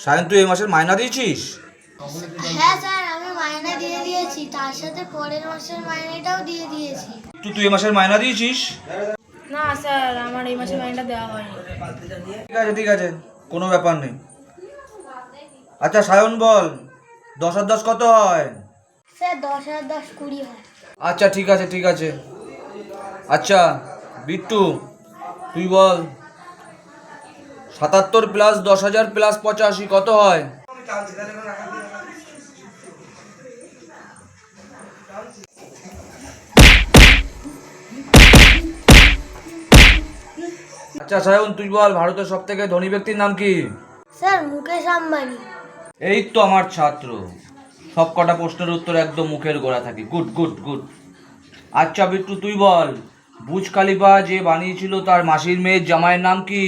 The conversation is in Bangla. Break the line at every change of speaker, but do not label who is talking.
সায়ন, তুই এই মাসের মাইনা দিয়েছিস?
হ্যাঁ স্যার, আমি মাইনে দিয়ে দিয়েছি, তার সাথে পরের মাসের মাইনেটাও দিয়ে দিয়েছি।
তুই এই মাসের মাইনা দিয়েছিস?
না স্যার, আমার এই মাসে মাইনেটা দেওয়া হয়নি।
ঠিক আছে, কোনো ব্যাপার নেই। আচ্ছা সায়ন বল, 10 আর 10 কত হয়?
স্যার 10 আর 10 20 হয়।
আচ্ছা ঠিক আছে। আচ্ছা বিট্টু, তুই বল 77 প্লাস 10,000 প্লাস 85 কত হয়? আচ্ছা সায়ন, তুই বল ভারতের সব থেকে ধনী ব্যক্তির নাম কি?
স্যার মুকেশ আম্বানি।
এই তো আমার ছাত্র, সব কটা প্রশ্নের উত্তর একদম মুখের গোড়া থাকে। গুড। আচ্ছা বিট্টু, তুই বল বুর্জ খলিফা যে বানিয়েছিল তার মাসির মেয়ের জামাইয়ের নাম কি?